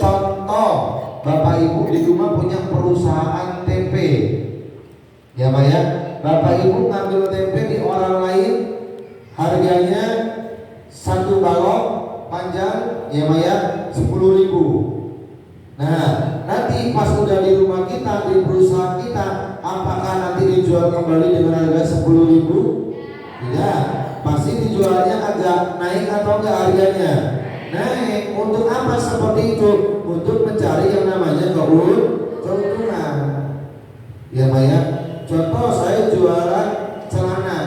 Contoh, Bapak Ibu di rumah punya perusahaan tempe, ya Pak ya. Bapak Ibu ngambil tempe di orang lain, harganya satu balok panjang, ya Pak ya, 10.000. Nah, nanti pas udah di rumah kita, di perusahaan kita, apakah nanti dijual kembali dengan harga 10.000? Tidak, pasti dijualnya agak naik atau enggak harganya? Naik. Untuk apa seperti itu? Untuk mencari yang namanya keuntungan. Ya Pak ya. Contoh, saya jualan celana,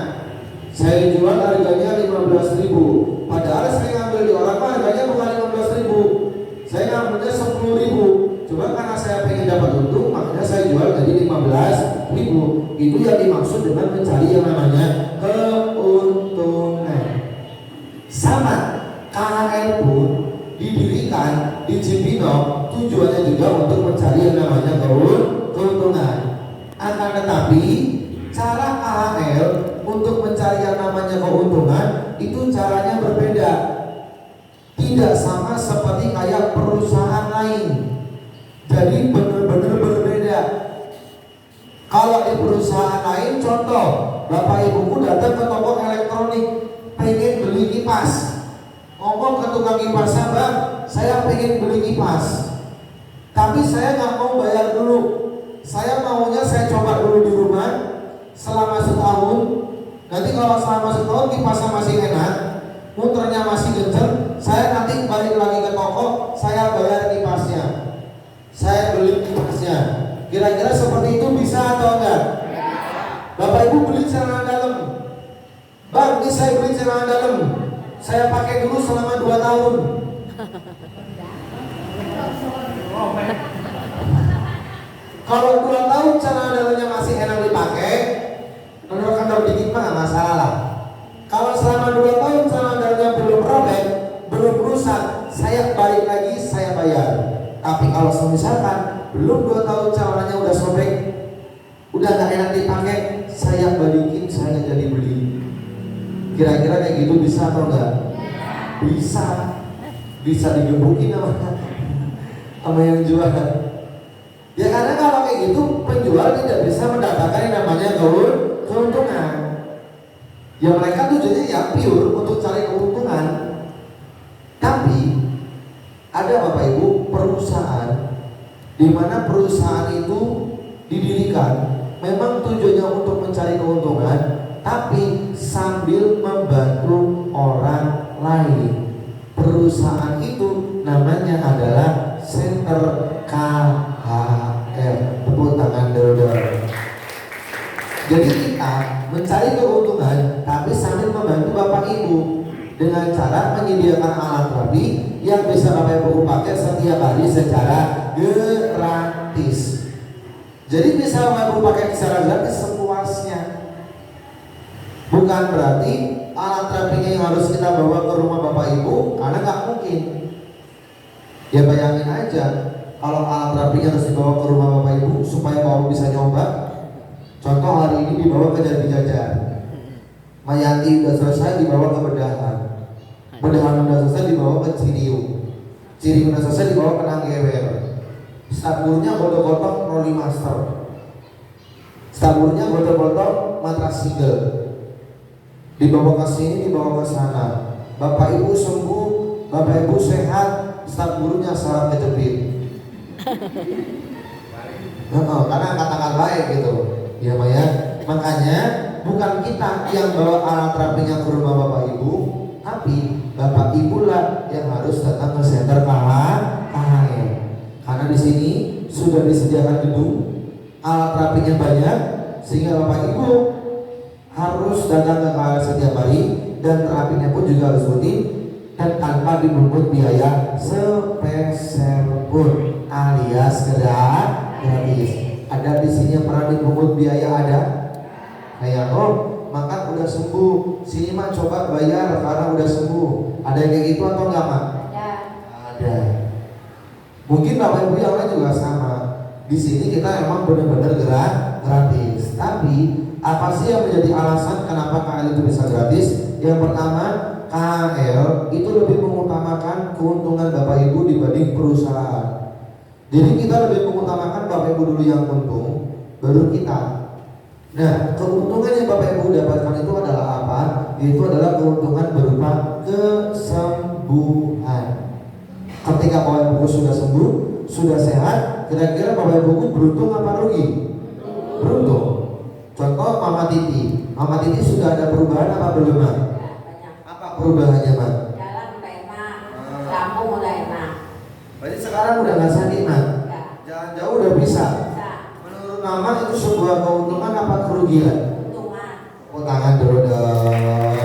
saya jual harganya 15.000, padahal saya ngambil di orang harganya bukan 15.000, saya ngambilnya 10.000. Coba karena saya pengen dapat untung, makanya saya jual jadi 15.000. Itu yang dimaksud dengan mencari yang namanya keuntungan. Sama, KHL pun didirikan di Cibinong tujuannya juga untuk mencari yang namanya keuntungan. Akan tetapi cara KHL untuk mencari yang namanya keuntungan itu caranya berbeda, tidak sama seperti kayak perusahaan lain. Jadi benar-benar berbeda. Kalau di perusahaan lain, contoh, Bapak Ibuku datang ke toko elektronik, pengen beli kipas, ngomong ke tukang kipasnya, Bang, saya pengen beli kipas, tapi saya nggak mau bayar dulu. Saya maunya saya coba dulu di rumah selama setahun. Nanti kalau selama setahun kipasnya masih enak, muternya masih kenceng, saya nanti balik lagi ke toko, saya bayar kipasnya, saya beli kipasnya. Kira-kira seperti itu bisa atau enggak? Bapak Ibu beli celana dalam, Bang, ini saya beli celana dalam, saya pakai dulu selama 2 tahun. Kalau 2 tahun celana dalamnya masih enak dipakai, kendor-kendor dikit mah nggak masalah lah. Kalau selama 2 tahun celana dalamnya belum robek, belum rusak, saya balik lagi, saya bayar. Tapi kalau misalkan belum 2 tahun celananya udah sobek, udah nggak enak dipakai, saya balikin, saya jadi beli. Kira-kira kayak gitu bisa atau enggak? Bisa. Bisa digebukin sama yang jual. Ya karena kalau kayak gitu penjual tidak bisa mendapatkan yang namanya keuntungan. Ya mereka tujuannya ya pure untuk cari keuntungan. Tapi ada Bapak Ibu perusahaan di mana perusahaan itu didirikan memang tujuannya untuk mencari keuntungan, tapi sambil membantu orang lain. Perusahaan itu namanya adalah Center KHL. Tepuk tangan dulu. Jadi kita mencari keuntungan tapi sambil membantu Bapak Ibu dengan cara menyediakan alat terapi yang bisa Bapak Ibu pakai setiap hari secara gratis. Jadi bisa Bapak Ibu pakai secara gratis sepuasnya. Bukan berarti alat terapinya yang harus kita bawa ke rumah Bapak Ibu, karena nggak mungkin. Ya bayangin aja, kalau alat terapinya harus dibawa ke rumah Bapak Ibu supaya Bapak Ibu bisa nyoba. Contoh hari ini dibawa ke Jati Jajar, Mayanti udah selesai dibawa ke Bedahan, Bedahan udah selesai dibawa ke Ciriu, Ciriu udah selesai dibawa ke Nanggewer, staburnya gotong-gotong Rolly Master, staburnya gotong-gotong matras single, dibawa ke sini, dibawa ke sana. Bapak Ibu sembuh, Bapak Ibu sehat, staf gurunya salah kejepit. Karena katakan baik gitu, ya Pak ya. Makanya bukan kita yang bawa alat terapinya ke rumah Bapak Ibu, tapi Bapak Ibu lah yang harus datang ke Center KHL. Karena di sini sudah disediakan gedung, alat terapinya banyak, sehingga Bapak Ibu harus datang ke KHL setiap hari, dan terapinya pun juga harus rutin dan tanpa dipungut biaya sepeser pun, alias gratis. Ada di sini yang pernah dipungut biaya ada? Kayak makan udah sembuh, sini mah coba bayar karena udah sembuh. Ada yang kayak gitu atau enggak Mak? Ada. Mungkin Bapak Ibu yang lain juga sama. Di sini kita emang benar-benar gratis. Tapi apa sih yang menjadi alasan kenapa KHL itu bisa gratis? Yang pertama, KHL itu lebih mengutamakan keuntungan Bapak Ibu dibanding perusahaan. Jadi kita lebih mengutamakan Bapak Ibu dulu yang untung, baru kita. Nah, keuntungan yang Bapak Ibu dapatkan itu adalah apa? Itu adalah keuntungan berupa kesembuhan. Ketika Bapak Ibu sudah sembuh, sudah sehat, kira-kira Bapak Ibu beruntung apa rugi? Beruntung. Contoh Mama Titi. Mama Titi sudah ada perubahan apa belum, Mak? Apa perubahannya, Mak? Jalan udah enak, lambung udah enak. Berarti sekarang udah nggak sakit, Mak? Jalan jauh udah bisa. Menurut Mama itu sebuah keuntungan apa kerugian? Keuntungan. Oh, tangan dulu dong.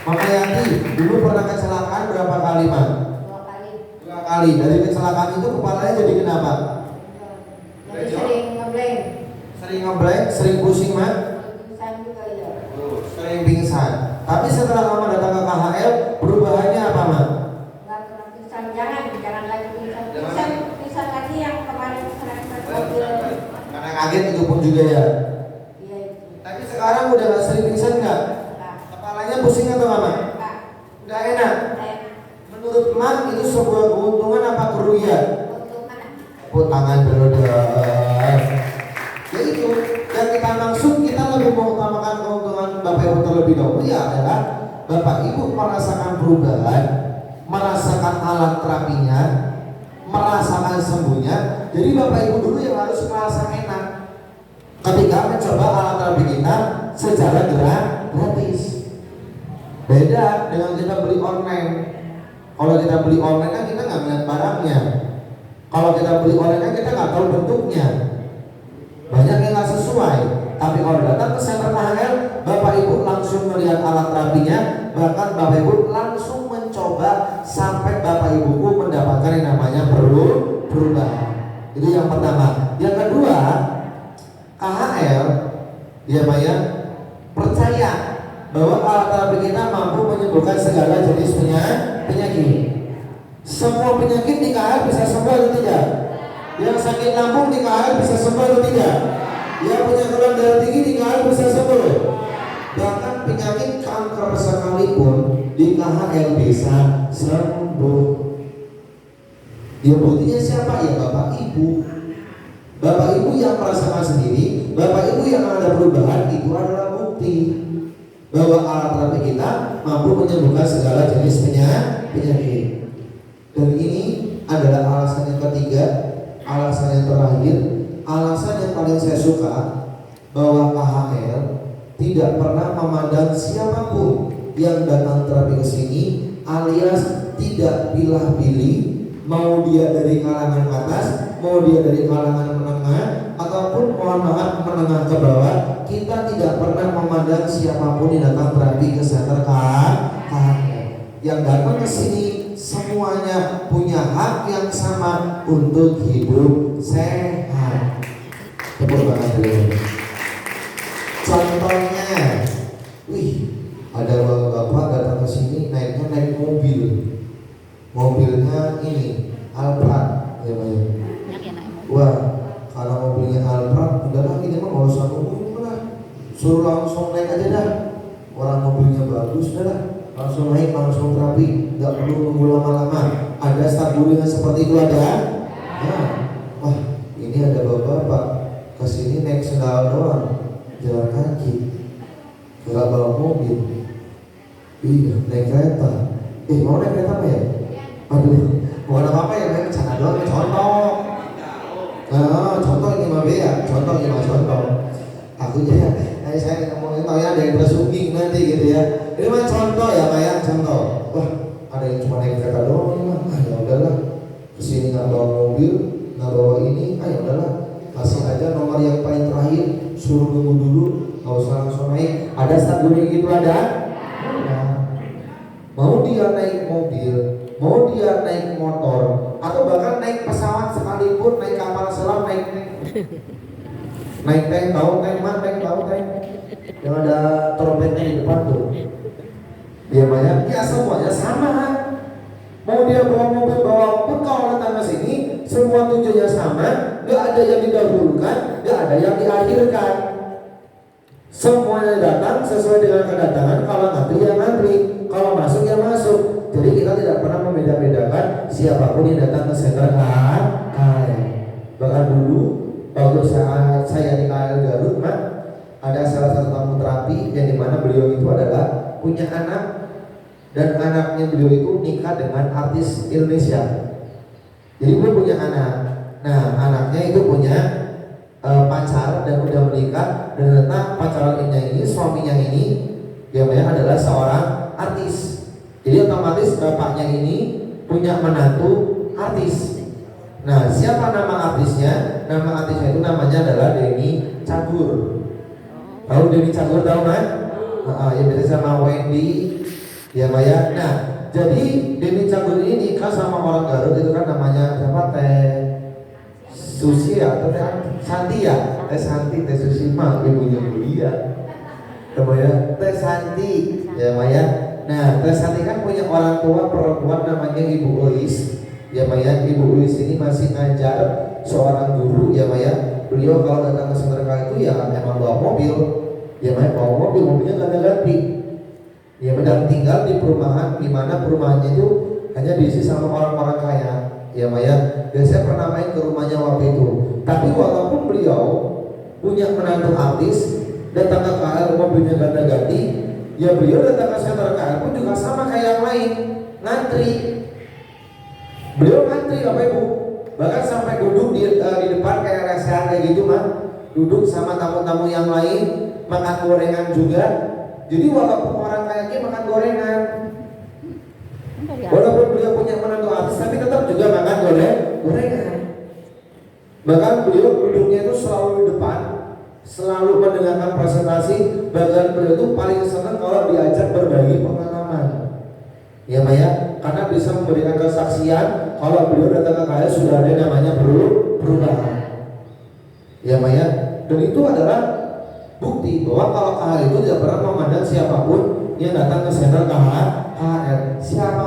Mama Yanti dulu pernah kecelakaan berapa kali, Mak? 2 kali. 2 kali. Dari kecelakaan itu kepalanya jadi kenapa? Jadi sering ngeblank. Sering ngeblank, sering pusing, Mak? Pingsan juga ya. Sering pingsan. Tapi setelah Mama datang ke KHL, perubahannya apa, Mak? Nggak pernah pingsan, jangan lagi pingsan. Jangan. Pingsan lagi yang kemarin sering mobil. Karena kaget itu pun juga ya. Iya itu. Tapi sekarang udah nggak sering pingsan nggak? Enggak. Kepalanya pusing atau apa? Enggak. Udah enak. Enak. Menurut Mak itu sebuah keuntungan apa kerugian? Keuntungan. Tepuk tangan dulu dong. Ya itu yang kita maksud, kita lebih mengutamakan keuntungan Bapak Ibu terlebih dahulu ya adalah Bapak Ibu merasakan perubahan, merasakan alat terapinya, merasakan sembuhnya. Jadi Bapak Ibu dulu yang harus merasa enak ketika mencoba alat terapi kita secara gratis. Beda dengan kita beli online. Kalau kita beli online kan kita nggak melihat barangnya. Kalau kita beli online kan kita nggak tahu bentuknya. Banyak yang nggak sesuai. Tapi kalau datang ke center KHL, Bapak Ibu langsung melihat alat terapinya, bahkan Bapak Ibu langsung mencoba sampai Bapak Ibu mendapatkan yang namanya perubahan. Itu yang pertama. Yang kedua, KHL, ya Maya, percaya bahwa alat terapi kita mampu menyembuhkan segala jenis penyakit. Semua penyakit di KHL bisa sembuh atau tidak? Yang sakit lambung di KHL bisa sembuh atau tidak? Yang punya tekanan darah tinggi di KHL bisa sembuh. Bahkan penyakit kanker sekalipun di KHL bisa sembuh. Ya buktinya siapa? Ya Bapak Ibu. Bapak Ibu yang merasakan sendiri, Bapak Ibu yang ada perubahan, itu adalah bukti bahwa alat terapi kita mampu menyembuhkan segala jenis penyakit. Dan ini adalah alasan yang ketiga, alasan yang terakhir, alasan yang paling saya suka, bahwa KHL tidak pernah memandang siapapun yang datang terapi ke sini, alias tidak pilih-pilih, mau dia dari kalangan atas, mau dia dari kalangan menengah, ataupun mohon maaf menengah ke bawah. Kita tidak pernah memandang siapapun yang datang terapi ke center KHL. Yang datang ke sini semuanya punya hak yang sama untuk hidup sehat. Tepuk tangan dulu. Contohnya, ada bapak datang ke sini naik mobil. Mobilnya ini Alphard, ya Pak. Wah, kalau mobilnya Alphard, udahlah ini mah nggak usah nunggu lah. Suruh langsung naik aja dah. Orang mobilnya bagus, dah. Langsung naik, langsung terapi, nggak perlu nunggu lama-lama. Ada staf gulingan seperti itu ada. Nah, wah ini ada bapak kesini naik sendal doang, jalan kaki, nggak bawa mobil. Iya, naik kereta. Mau naik kereta apa ya? Aduh, bukan apa-apa ya, main bercanda doang, contoh. Nah, contoh ini mah ya, contoh ini mah contoh. Aku ya, saya ngomongin tau ya ada yang tersuging nanti gitu ya. Ini mah contoh ya, kayak contoh. Wah, ada yang cuma naik kereta doang ini mah. Ya udahlah, kesini nggak bawa mobil, nggak bawa ini, ya udahlah, kasih aja nomor yang paling terakhir, suruh nunggu dulu, nggak usah langsung naik. Ada staf guling gitu ada? Nah, mau dia naik mobil, mau dia naik motor, atau bahkan naik pesawat sekalipun, naik kapal selam, naik tank, tahu tank mah, tank tahu tank yang ada trompetnya di depan tuh. Dia banyak, ya semuanya sama. Mau dia bawa mobil, bawa pun kalau datang ke sini, semua tujuannya sama. Gak ada yang didahulukan, gak ada yang diakhirkan. Semuanya datang sesuai dengan kedatangan. Kalau ngantri ya ngantri, kita tidak pernah membeda-bedakan siapapun yang datang ke center KHL. Bahkan dulu waktu saya di KHL Garut, Mak, ada salah satu tamu terapi yang dimana beliau itu adalah punya anak, dan anaknya beliau itu nikah dengan artis Indonesia. Jadi beliau punya anak. Nah, anaknya itu punya pacar dan udah menikah, dan ternyata pacarannya ini, suaminya ini, dia adalah seorang artis. Jadi otomatis bapaknya ini punya menantu artis. Nah, siapa nama artisnya? Nama artisnya itu namanya adalah Denny Cagur. Tahu Denny Cagur, tahu kan? Yang biasa sama Wendy, ya Maya. Nah, jadi Denny Cagur ini nikah sama orang Garut itu kan namanya siapa? Teh Susi atau Teh Santi ya? Teh Santi, Teh Susi mah ibunya Mulia. Namanya Teh Santi, ya Maya. Nah, Teh Santi kan punya orang tua perempuan namanya Ibu Ois. Ya Maya, Ibu Uis ini masih ngajar seorang guru, ya Maya. Beliau kalau datang ke Senterka itu ya memang bawa mobil, ya Maya, bawa mobil, mobilnya ganti-ganti. Ya Maya, tinggal di perumahan, di mana perumahannya itu hanya diisi sama orang-orang kaya, ya Maya. Dan saya pernah main ke rumahnya waktu itu. Tapi walaupun beliau punya menantu artis, datang ke KL mobilnya ganti-ganti, ya beliau datang ke Senterka pun juga sama kayak yang lain, ngantri. Beliau ngantri Bapak Ibu, bahkan sampai duduk di depan kayak restoran kayak gitu mah, duduk sama tamu-tamu yang lain, makan gorengan juga. Jadi walaupun orang kayak gini makan gorengan, walaupun beliau punya menantu artis, tapi tetap juga makan gorengan. Bahkan beliau duduknya itu selalu di depan, selalu mendengarkan presentasi. Bahkan beliau itu paling senang kalau diajak berbagi pengalaman. Ya Maya, karena bisa memberikan kesaksian kalau beliau datang ke KHL sudah ada namanya perubahan. Ya Maya, dan itu adalah bukti bahwa kalau KHL itu tidak pernah memandang siapapun yang datang ke center KHL. Siapa